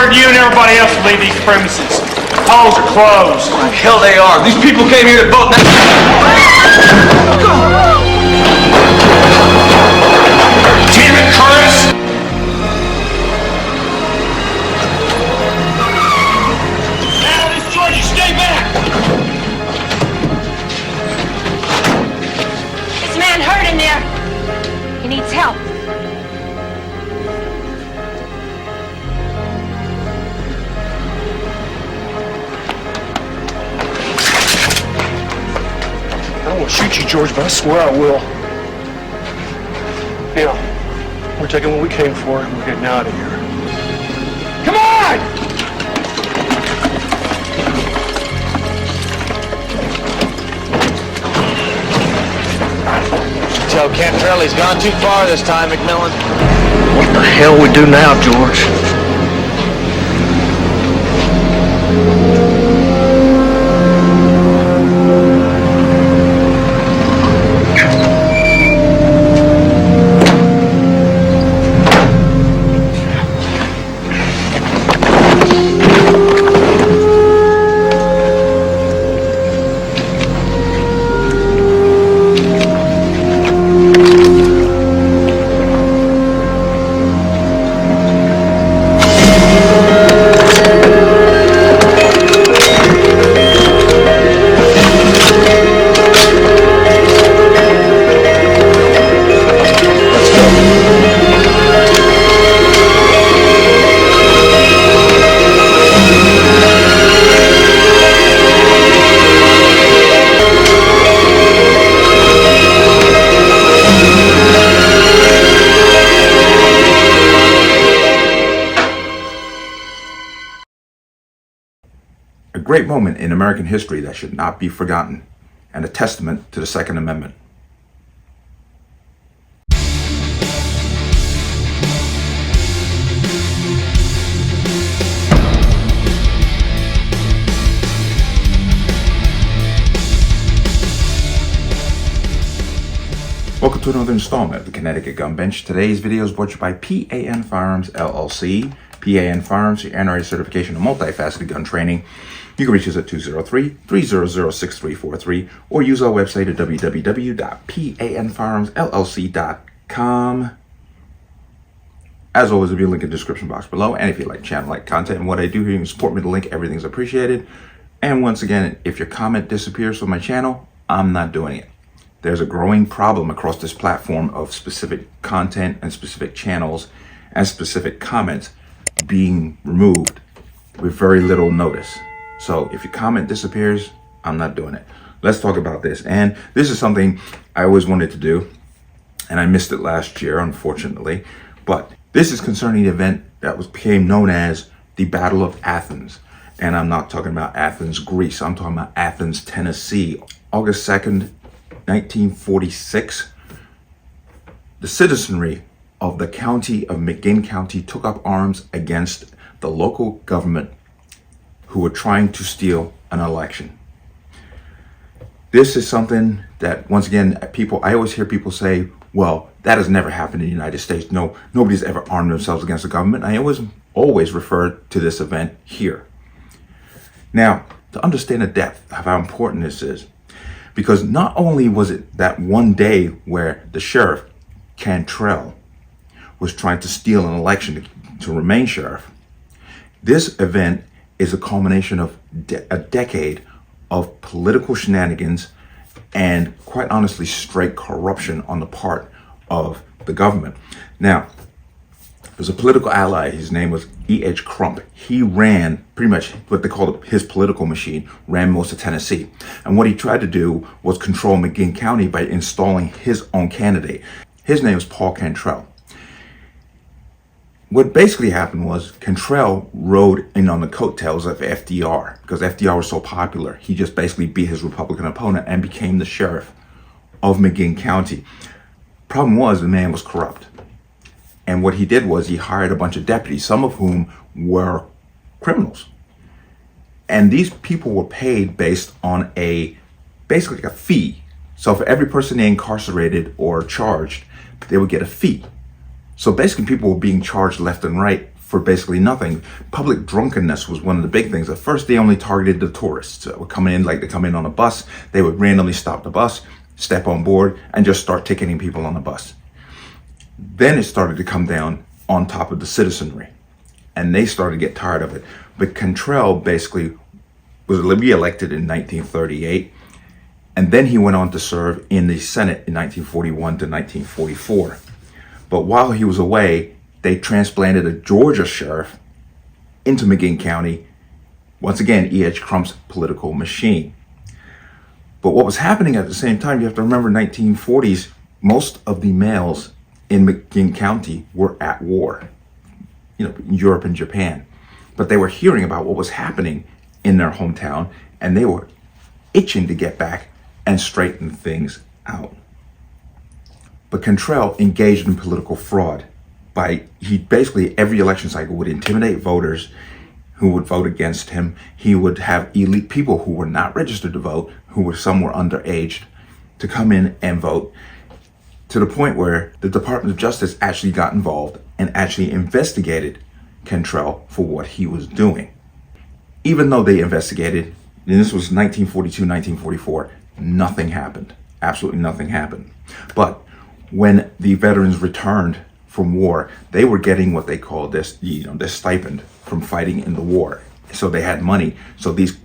ordered you and everybody else to leave these premises. Polls are closed. Like hell they are. These people came here to vote. Damn it, Chris! Now, Georgie, stay back! There's a man hurt in there. He needs help. I don't want to shoot you, George, but I swear I will. Now, we're taking what we came for and we're getting out of here. Come on! Tell Cantrelli's gone too far this time, McMillan. What the hell we do now, George? A great moment in American history that should not be forgotten, and a testament to the Second Amendment. Welcome to another installment of the Connecticut Gun Bench. Today's video is brought to you by P.A.N. Firearms, LLC. P.A.N. Firearms, your NRA certification of multifaceted gun training. You can reach us at 203-300-6343 or use our website at www.panfirearmsllc.com. As always, there'll be a link in the description box below. And if you like channel-like content and what I do here, you can support me with the link. Everything's appreciated. And once again, if your comment disappears from my channel, I'm not doing it. There's a growing problem across this platform of specific content and specific channels and specific comments being removed with very little notice. So if your comment disappears, I'm not doing it. Let's talk about this. And this is something I always wanted to do, and I missed it last year, unfortunately. But this is concerning the event that became known as the Battle of Athens. And I'm not talking about Athens, Greece. I'm talking about Athens, Tennessee. August 2nd, 1946. The citizenry of the county of McGinn County took up arms against the local government who were trying to steal an election. This is something that, once again, I always hear people say, well, that has never happened in the United States. No, nobody's ever armed themselves against the government. I always refer to this event here. Now, to understand the depth of how important this is, because not only was it that one day where the sheriff, Cantrell, was trying to steal an election to remain sheriff, this event is a culmination of a decade of political shenanigans and, quite honestly, straight corruption on the part of the government. Now, there's a political ally. His name was E.H. Crump. He ran pretty much what they called his political machine, ran most of Tennessee. And what he tried to do was control McGinn County by installing his own candidate. His name was Paul Cantrell. What basically happened was Cantrell rode in on the coattails of FDR because FDR was so popular. He just basically beat his Republican opponent and became the sheriff of McGinn County. Problem was, the man was corrupt. And what he did was he hired a bunch of deputies, some of whom were criminals. And these people were paid based on basically like a fee. So for every person they incarcerated or charged, they would get a fee. So basically people were being charged left and right for basically nothing. Public drunkenness was one of the big things. At first, they only targeted the tourists that were coming in, like they come in on a bus. They would randomly stop the bus, step on board, and just start ticketing people on the bus. Then it started to come down on top of the citizenry, and they started to get tired of it. But Cantrell basically was re-elected in 1938, and then he went on to serve in the Senate in 1941 to 1944. But while he was away, they transplanted a Georgia sheriff into McGinn County, once again, E.H. Crump's political machine. But what was happening at the same time, you have to remember 1940s, most of the males in McGinn County were at war, in Europe and Japan. But they were hearing about what was happening in their hometown, and they were itching to get back and straighten things out. But Cantrell engaged in political fraud. He basically, every election cycle, would intimidate voters who would vote against him. He would have elite people who were not registered to vote, some were underage, to come in and vote, to the point where the Department of Justice actually got involved and actually investigated Cantrell for what he was doing. Even though they investigated, and this was 1942, 1944, nothing happened. Absolutely nothing happened. But when the veterans returned from war, they were getting what they called this stipend from fighting in the war. So they had money. So these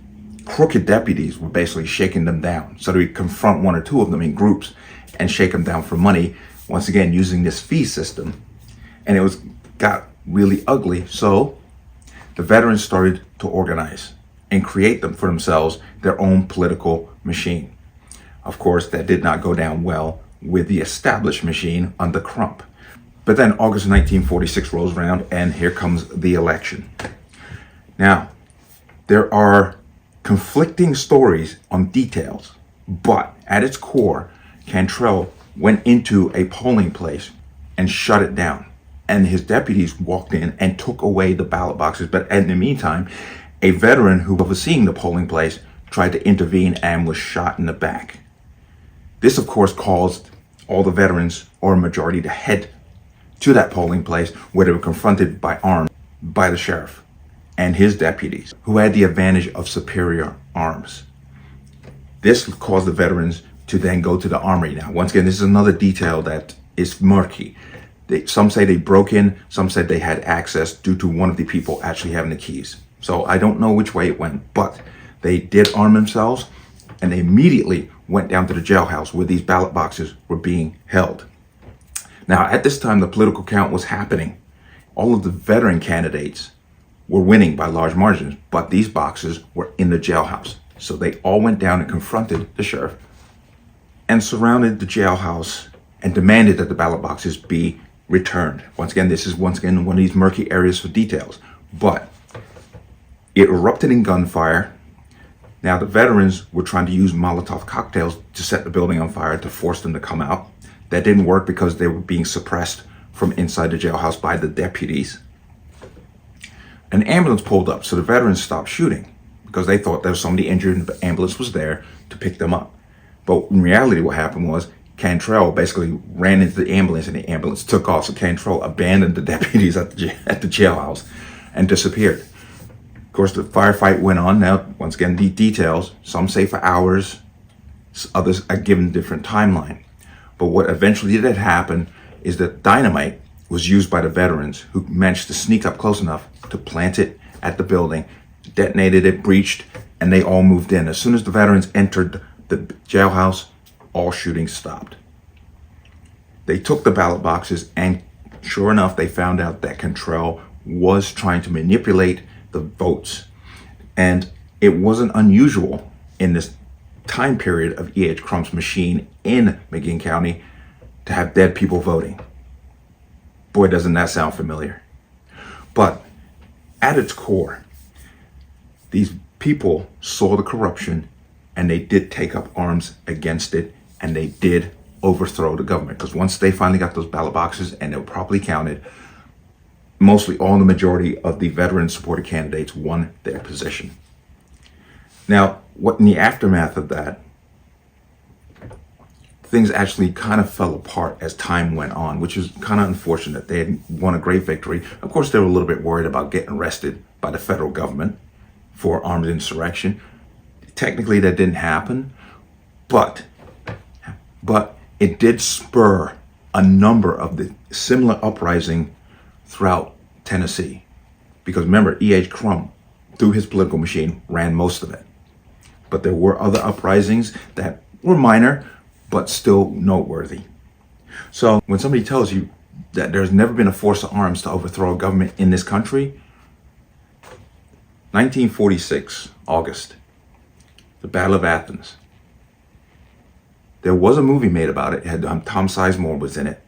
crooked deputies were basically shaking them down. So they would confront one or two of them in groups and shake them down for money, once again using this fee system. And it got really ugly. So the veterans started to organize and create them for themselves their own political machine. Of course, that did not go down well with the established machine under Crump. But then August 1946 rolls around, and here comes the election. Now, there are conflicting stories on details, but at its core, Cantrell went into a polling place and shut it down. And his deputies walked in and took away the ballot boxes. But in the meantime, a veteran who was overseeing the polling place tried to intervene and was shot in the back. This, of course, caused all the veterans, or a majority, to head to that polling place, where they were confronted by arms by the sheriff and his deputies, who had the advantage of superior arms. This caused the veterans to then go to the armory. Now, once again, this is another detail that is murky. Some say they broke in, some said they had access due to one of the people actually having the keys. So I don't know which way it went, but they did arm themselves, and they immediately went down to the jailhouse where these ballot boxes were being held. Now, at this time, the political count was happening. All of the veteran candidates were winning by large margins, but these boxes were in the jailhouse. So they all went down and confronted the sheriff and surrounded the jailhouse and demanded that the ballot boxes be returned. Once again, this is one of these murky areas for details, but it erupted in gunfire. Now, the veterans were trying to use Molotov cocktails to set the building on fire to force them to come out. That didn't work because they were being suppressed from inside the jailhouse by the deputies. An ambulance pulled up, so the veterans stopped shooting because they thought there was somebody injured and the ambulance was there to pick them up. But in reality, what happened was Cantrell basically ran into the ambulance and the ambulance took off. So Cantrell abandoned the deputies at the jailhouse and disappeared. Of course, the firefight went on. Now, once again, the details, some say for hours, others are given different timeline. But what eventually did happen is that dynamite was used by the veterans, who managed to sneak up close enough to plant it at the building, detonated it, breached, and they all moved in. As soon as the veterans entered the jailhouse, all shooting stopped. They took the ballot boxes, and sure enough, they found out that Cantrell was trying to manipulate the votes. And it wasn't unusual in this time period of E.H. Crump's machine in McGinn County to have dead people voting. Boy, doesn't that sound familiar. But at its core, these people saw the corruption, and they did take up arms against it, and they did overthrow the government. Because once they finally got those ballot boxes and they were properly counted, mostly all the majority of the veteran-supported candidates won their position. Now, what in the aftermath of that, things actually kind of fell apart as time went on, which is kind of unfortunate. They had won a great victory. Of course, they were a little bit worried about getting arrested by the federal government for armed insurrection. Technically, that didn't happen, but it did spur a number of the similar uprising throughout Tennessee. Because remember, E.H. Crumb, through his political machine, ran most of it. But there were other uprisings that were minor, but still noteworthy. So when somebody tells you that there's never been a force of arms to overthrow a government in this country, 1946, August, the Battle of Athens. There was a movie made about it. It had Tom Sizemore was in it.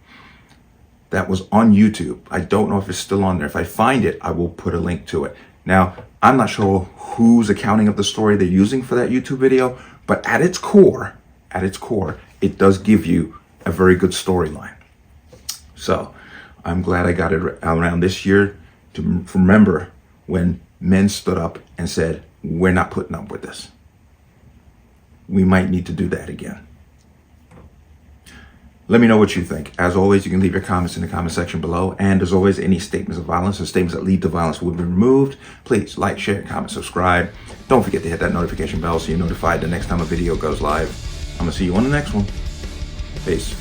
That was on YouTube. I don't know if it's still on there. If I find it, I will put a link to it. Now, I'm not sure whose accounting of the story they're using for that YouTube video, but at its core, it does give you a very good storyline. So I'm glad I got it around this year to remember when men stood up and said, we're not putting up with this. We might need to do that again. Let me know what you think. As always, you can leave your comments in the comment section below. And as always, any statements of violence or statements that lead to violence will be removed. Please like, share, comment, subscribe. Don't forget to hit that notification bell so you're notified the next time a video goes live. I'm going to see you on the next one. Peace.